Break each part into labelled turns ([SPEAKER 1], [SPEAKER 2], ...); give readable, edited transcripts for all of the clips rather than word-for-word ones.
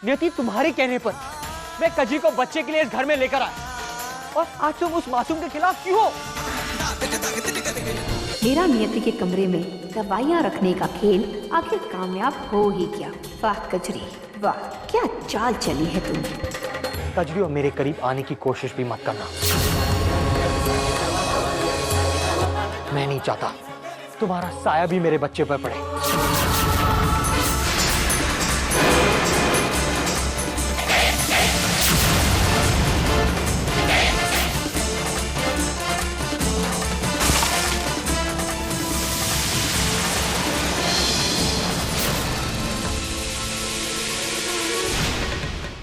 [SPEAKER 1] नियति, तुम्हारे कहने पर मैं कजी को बच्चे के लिए इस घर में लेकर आया, और आज तुम उस मासूम के खिलाफ क्यों हो?
[SPEAKER 2] मेरा नियति के कमरे में दवाइयाँ रखने का खेल आखिर कामयाब हो ही गया। वाह कजरी वाह, क्या चाल चली है तुमने।
[SPEAKER 1] कजरी, और मेरे करीब आने की कोशिश भी मत करना। मैं नहीं चाहता तुम्हारा साया भी मेरे बच्चे पर पड़े।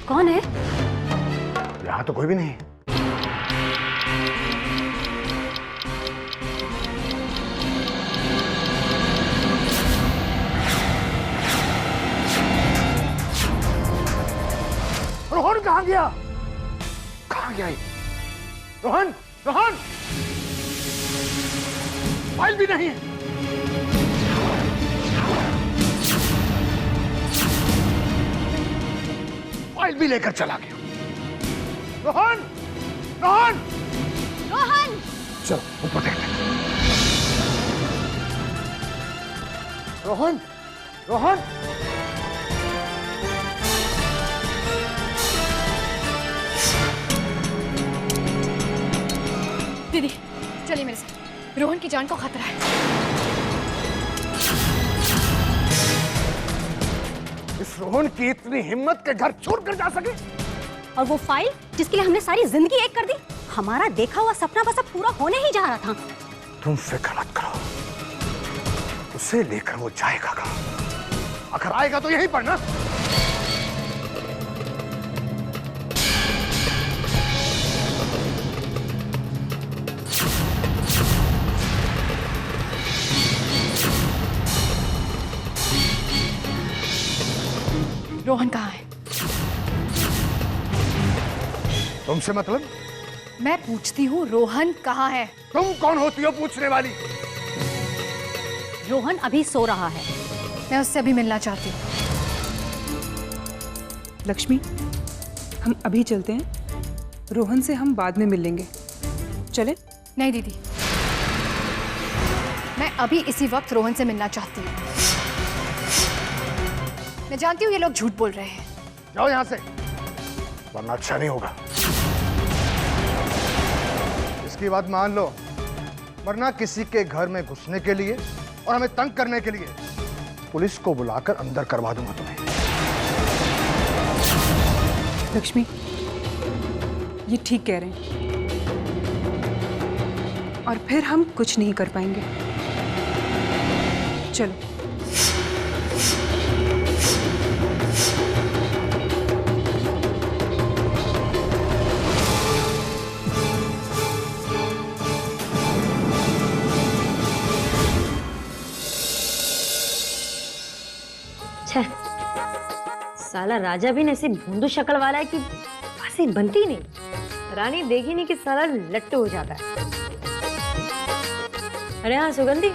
[SPEAKER 2] कौन है?
[SPEAKER 3] यहाँ तो कोई भी नहीं। रोहन कहाँ गया? कहाँ गया ये? रोहन, रोहन! फाइल भी नहीं है। फाइल भी लेकर चला गया। रोहन, रोहन,
[SPEAKER 2] रोहन!
[SPEAKER 3] चलो ऊपर देखते हैं। रोहन, रोहन!
[SPEAKER 4] दीदी चलिए मेरे साथ, रोहन की जान को खतरा है।
[SPEAKER 3] इस रोहन की इतनी हिम्मत के घर छोड़कर जा सके?
[SPEAKER 5] और वो फाइल जिसके लिए हमने सारी जिंदगी एक कर दी, हमारा देखा हुआ सपना बस अब पूरा होने ही जा रहा था।
[SPEAKER 3] तुम फिक्र मत करो, उसे लेकर वो जाएगा कहाँ? अगर आएगा तो यहीं पर ना।
[SPEAKER 4] रोहन कहाँ है?
[SPEAKER 3] तुमसे मतलब?
[SPEAKER 4] मैं पूछती हूँ रोहन कहाँ है?
[SPEAKER 3] तुम कौन होती हो पूछने वाली?
[SPEAKER 5] रोहन अभी सो रहा है।
[SPEAKER 4] मैं उससे अभी मिलना चाहती हूँ।
[SPEAKER 6] लक्ष्मी, हम अभी चलते हैं, रोहन से हम बाद में मिल लेंगे। चले?
[SPEAKER 4] नहीं दीदी, मैं अभी इसी वक्त रोहन से मिलना चाहती हूँ। मैं जानती हूँ ये लोग झूठ बोल रहे हैं।
[SPEAKER 3] जाओ यहाँ से, वरना अच्छा नहीं होगा। इसकी बात मान लो, वरना किसी के घर में घुसने के लिए और हमें तंग करने के लिए पुलिस को बुलाकर अंदर करवा दूंगा तुम्हें।
[SPEAKER 6] लक्ष्मी, ये ठीक कह रहे हैं, और फिर हम कुछ नहीं कर पाएंगे। चलो।
[SPEAKER 5] साला राजा भी ऐसी भोंदू शक्ल वाला है कि बासी बनती नहीं। रानी देखी नहीं कि साला लट्टू हो जाता है। अरे हाँ सुगंधी,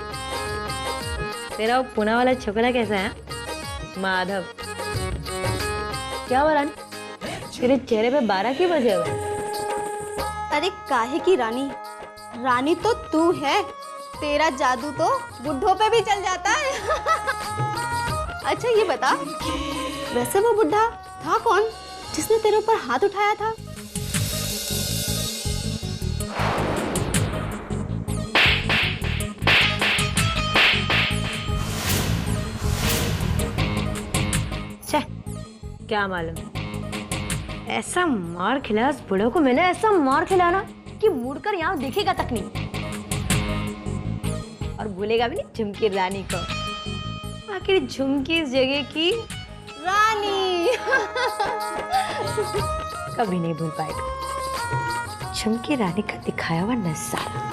[SPEAKER 5] तेरा वो पुणे वाला छोकरा कैसा है? माधव। क्या हुआ रानी, तेरे चेहरे पे 12 क्यों बजे हुए?
[SPEAKER 7] अरे काहे की रानी, रानी तो तू है, तेरा जादू तो बुढ़ों पे भी चल जाता है। अच्छा ये बता, वैसे वो बुढ़ा था कौन जिसने तेरे ऊपर हाथ उठाया था?
[SPEAKER 5] क्या मालूम, ऐसा मार खिलाया उस बुढ़े को मैंने, ऐसा मार खिलाना कि मुड़कर यहाँ देखेगा तक नहीं, और भूलेगा भी नहीं झुमकी रानी को। आखिर झुमकी इस जगह की
[SPEAKER 7] रानी
[SPEAKER 5] कभी नहीं भूल पाएगा झुमकी रानी का दिखाया हुआ नजारा।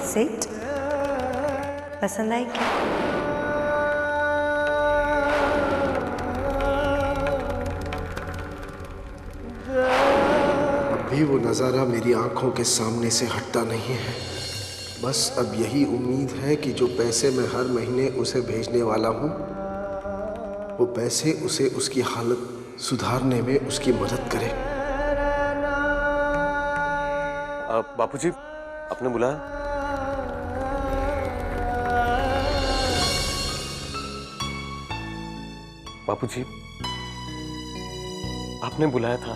[SPEAKER 8] सेठ पसंद आई क्या?
[SPEAKER 9] भी वो नज़ारा मेरी आंखों के सामने से हटता नहीं है। बस अब यही उम्मीद है कि जो पैसे मैं हर महीने उसे भेजने वाला हूँ, वो पैसे उसे उसकी हालत सुधारने में उसकी मदद करे।
[SPEAKER 10] बापूजी, आपने बुलाया? बापूजी, आपने बुलाया था?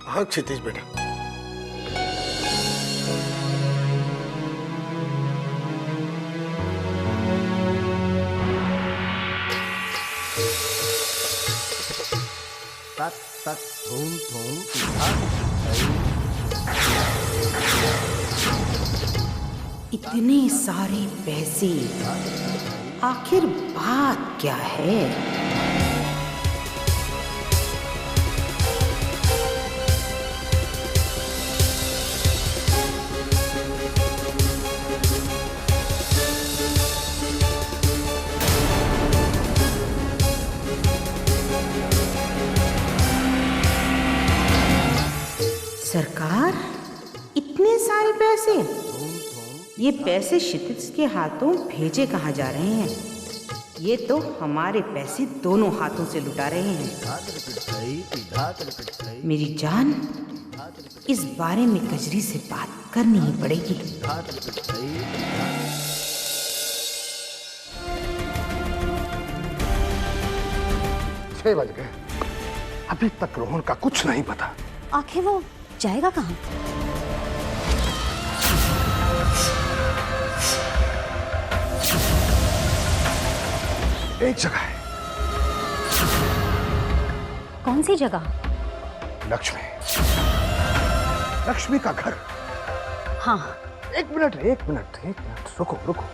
[SPEAKER 9] हाँ क्षितिज बेटा।
[SPEAKER 3] तत तत धूम धूम
[SPEAKER 11] इतने सारे पैसे, आखिर बात क्या है? सरकार, इतने सारे पैसे? ये पैसे क्षितिज के हाथों भेजे कहाँ जा रहे हैं? ये तो हमारे पैसे दोनों हाथों से लुटा रहे हैं। मेरी जान, इस बारे में कजरी से बात करनी ही पड़ेगी।
[SPEAKER 3] 6 बज गए, अभी तक रोहन का कुछ नहीं पता।
[SPEAKER 7] आखिर वो जाएगा कहाँ?
[SPEAKER 3] एक जगह है।
[SPEAKER 7] कौन सी जगह?
[SPEAKER 3] लक्ष्मी, लक्ष्मी का घर।
[SPEAKER 7] हाँ।
[SPEAKER 3] एक मिनट, रुको रुको।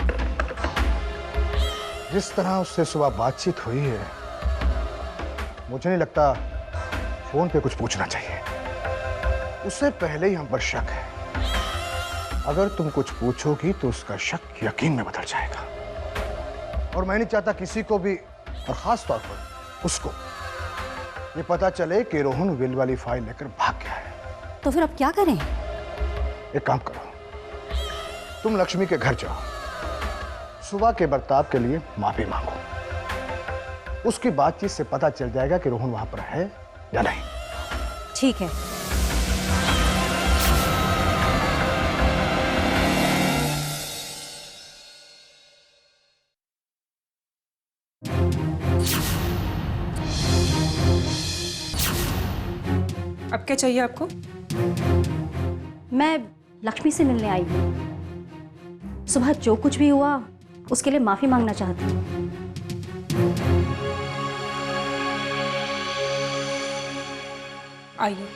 [SPEAKER 3] जिस तरह उससे सुबह बातचीत हुई है, मुझे नहीं लगता फोन पे कुछ पूछना चाहिए। उससे पहले ही हम पर शक है। अगर तुम कुछ पूछोगी तो उसका शक यकीन में बदल जाएगा, और मैं नहीं चाहता किसी को भी, और खास तौर पर उसको, ये पता चले कि रोहन विल वाली फाइल लेकर भाग गया है।
[SPEAKER 7] तो फिर अब क्या करें?
[SPEAKER 3] एक काम करो, तुम लक्ष्मी के घर जाओ, सुबह के बर्ताव के लिए माफी मांगो। उसकी बातचीत से पता चल जाएगा कि रोहन वहां पर है या नहीं।
[SPEAKER 7] ठीक है।
[SPEAKER 6] अब क्या चाहिए आपको?
[SPEAKER 7] मैं लक्ष्मी से मिलने आई हूँ। सुबह जो कुछ भी हुआ उसके लिए माफी मांगना चाहती हूँ।
[SPEAKER 6] आइए।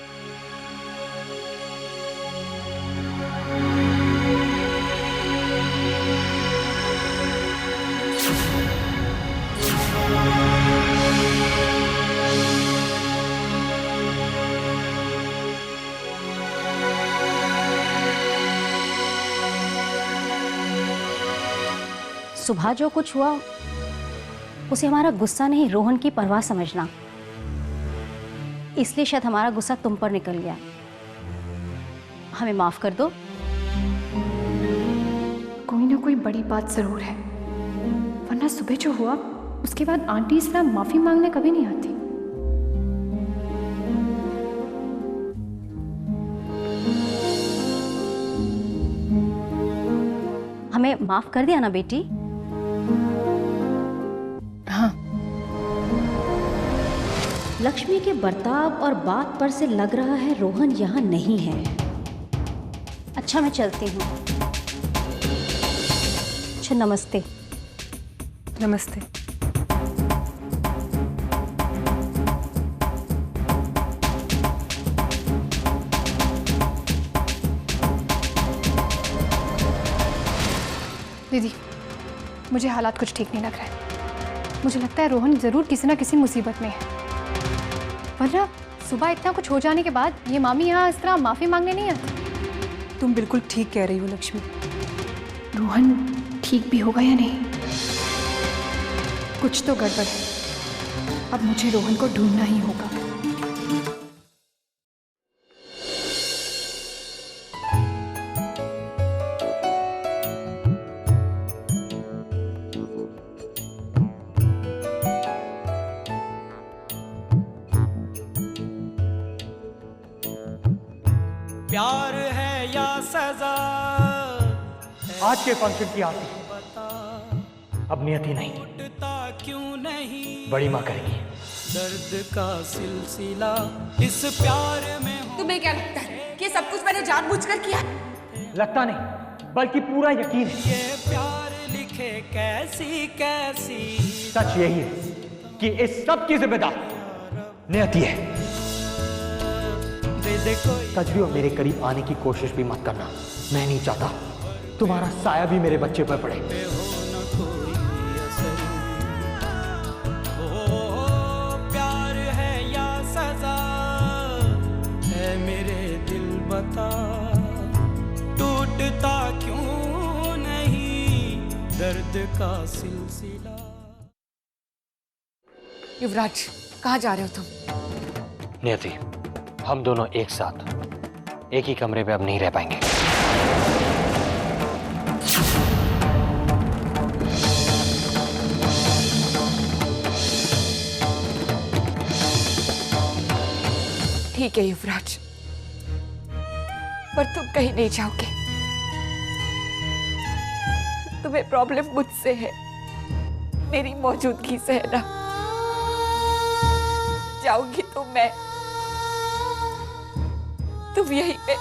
[SPEAKER 7] सुबह जो कुछ हुआ उसे हमारा गुस्सा नहीं, रोहन की परवाह समझना। इसलिए शायद हमारा गुस्सा तुम पर निकल गया। हमें माफ कर दो।
[SPEAKER 4] कोई ना कोई बड़ी बात जरूर है, वरना सुबह जो हुआ उसके बाद आंटी इस तरह माफी मांगने कभी नहीं आती।
[SPEAKER 7] हमें माफ कर दिया ना बेटी?
[SPEAKER 4] हाँ।
[SPEAKER 7] लक्ष्मी के बर्ताव और बात पर से लग रहा है रोहन यहाँ नहीं है। अच्छा, मैं चलती हूँ। अच्छा, नमस्ते।
[SPEAKER 6] नमस्ते।
[SPEAKER 4] दीदी, मुझे हालात कुछ ठीक नहीं लग रहा है। मुझे लगता है रोहन जरूर किसी ना किसी मुसीबत में है, वरना सुबह इतना कुछ हो जाने के बाद ये मामी यहाँ इस तरह माफी मांगने नहीं आती।
[SPEAKER 6] तुम बिल्कुल ठीक कह रही हो लक्ष्मी।
[SPEAKER 4] रोहन ठीक भी होगा या नहीं, कुछ तो गड़बड़ है। अब मुझे रोहन को ढूंढना ही होगा।
[SPEAKER 12] प्यार है या सजा।
[SPEAKER 1] आज के फंक्शन की आरती अब नियति नहीं,
[SPEAKER 12] क्यों नहीं
[SPEAKER 1] बड़ी माँ करेगी।
[SPEAKER 12] दर्द का सिलसिला इस प्यार में।
[SPEAKER 13] तुम्हें क्या लगता है कि सब कुछ मैंने जानबूझकर किया?
[SPEAKER 1] लगता नहीं बल्कि पूरा यकीन है।
[SPEAKER 12] ये प्यार लिखे कैसी कैसी।
[SPEAKER 1] सच यही है कि इस सब की जिम्मेदार नियति है। कजरी और मेरे करीब आने की कोशिश भी मत करना। मैं नहीं चाहता तुम्हारा साया भी मेरे बच्चे पर पड़े।
[SPEAKER 12] प्यार है या सजा है मेरे दिल बता, टूटता क्यों नहीं दर्द का सिलसिला।
[SPEAKER 13] युवराज, कहाँ जा रहे हो तुम?
[SPEAKER 1] नियति, हम दोनों एक साथ एक ही कमरे में अब नहीं रह पाएंगे।
[SPEAKER 13] ठीक है युवराज, पर तुम कहीं नहीं जाओगे। तुम्हें प्रॉब्लम मुझसे है, मेरी मौजूदगी से है ना। जाऊंगी तो मैं, तुम यहीं पे।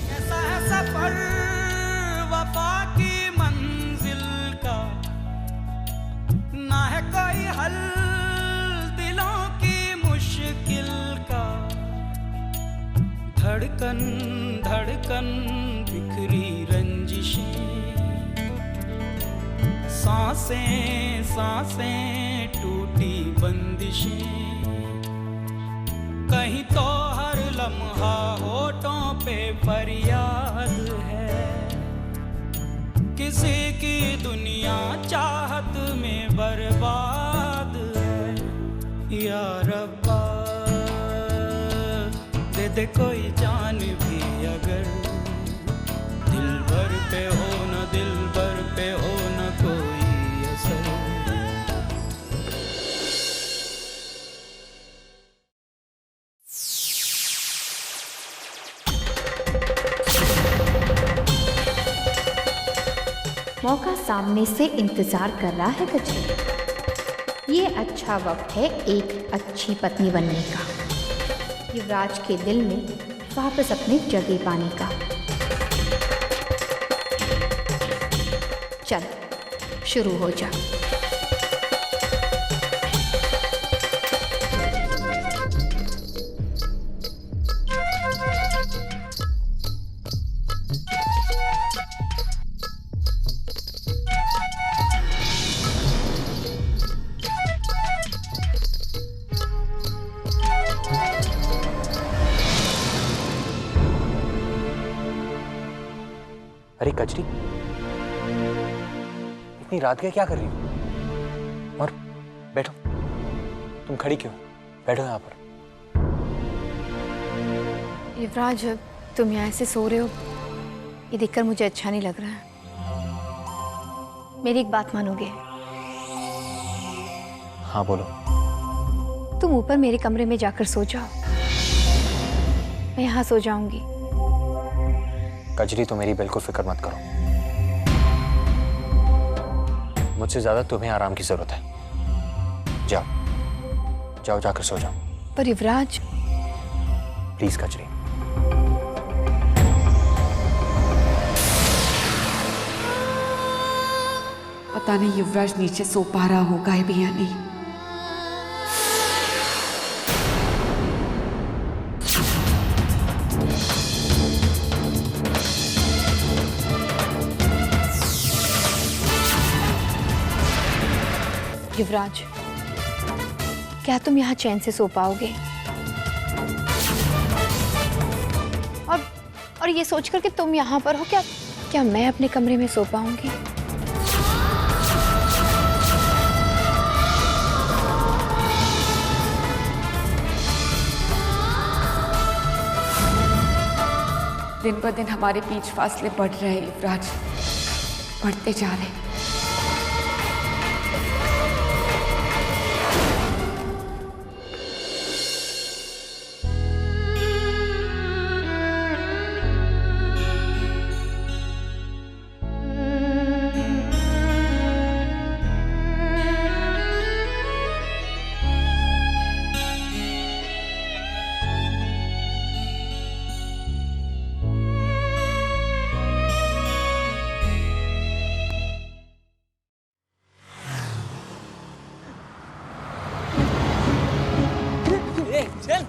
[SPEAKER 12] कैसा है सफर वफा की मंजिल का, ना है कोई हल दिलों की मुश्किल का। धड़कन धड़कन बिखरी रंजिशें, सांसें सांसें टूटी बंदिशें। कहीं तो हर लम्हा होठों पे फरियाद है, किसी की दुनिया चाहत में बर्बाद है। या रब्बा दे दे कोई जान भी अगर, दिल भर पे हो न दिल भर पे हो न कोई असर।
[SPEAKER 2] मौका सामने से इंतजार कर रहा है कजरी। ये अच्छा वक्त है एक अच्छी पत्नी बनने का, युवराज के दिल में वापस अपनी जगह पाने का। चल शुरू हो जा।
[SPEAKER 1] अरे कजरी, इतनी रात के क्या कर रही हो? और बैठो, तुम खड़ी क्यों? बैठो यहाँ पर।
[SPEAKER 4] युवराज, तुम यहाँ ऐसे सो रहे हो, ये देखकर मुझे अच्छा नहीं लग रहा है। मेरी एक बात मानोगे?
[SPEAKER 1] हाँ बोलो।
[SPEAKER 4] तुम ऊपर मेरे कमरे में जाकर सो जाओ, मैं यहाँ सो जाऊंगी।
[SPEAKER 1] कजरी, तो मेरी बिल्कुल फिक्र मत करो, मुझसे ज्यादा तुम्हें आराम की जरूरत है। जाओ जाओ, जाकर सो जाओ।
[SPEAKER 4] पर युवराज,
[SPEAKER 1] प्लीज कजरी।
[SPEAKER 13] पता नहीं युवराज नीचे सो पा रहा होगा भी या नहीं।
[SPEAKER 4] युवराज, क्या तुम यहाँ चैन से सो पाओगे? और ये सोचकर कि तुम यहाँ पर हो, क्या मैं अपने कमरे में सो पाऊंगी?
[SPEAKER 13] दिन ब दिन हमारे बीच फासले बढ़ रहे हैं युवराज, बढ़ते जा रहे हैं।
[SPEAKER 1] चल।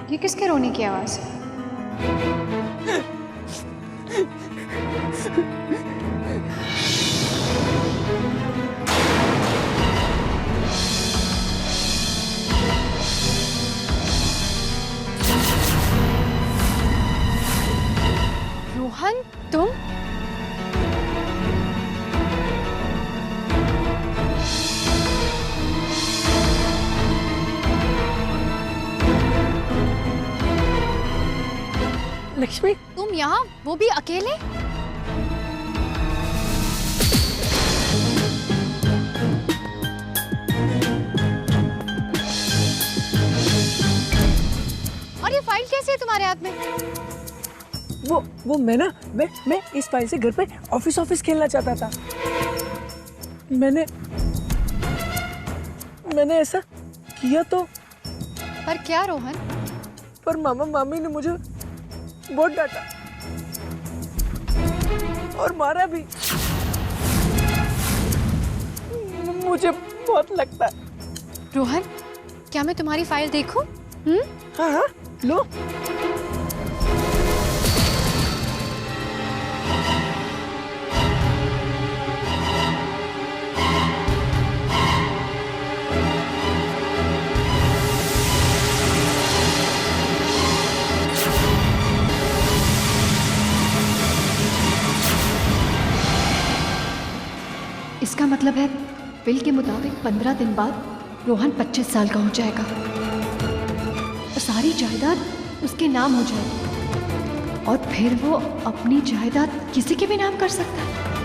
[SPEAKER 4] ये किसके रोने की आवाज है? रोहन, तुम?
[SPEAKER 13] लक्ष्मी,
[SPEAKER 4] तुम यहाँ, वो भी अकेले? और ये फाइल कैसे है तुम्हारे हाथ में?
[SPEAKER 13] वो मैं इस फाइल से घर पे ऑफिस खेलना चाहता था। मैंने ऐसा किया तो।
[SPEAKER 4] पर क्या रोहन?
[SPEAKER 13] पर मामा मामी ने मुझे बहुत डांटा और मारा भी। मुझे बहुत लगता है।
[SPEAKER 4] रोहन, क्या मैं तुम्हारी फाइल देखूं?
[SPEAKER 13] हाँ, लो।
[SPEAKER 2] इसका मतलब है बिल के मुताबिक 15 दिन बाद रोहन 25 साल का हो जाएगा और सारी जायदाद उसके नाम हो जाएगी और फिर वो अपनी जायदाद किसी के भी नाम कर सकता है।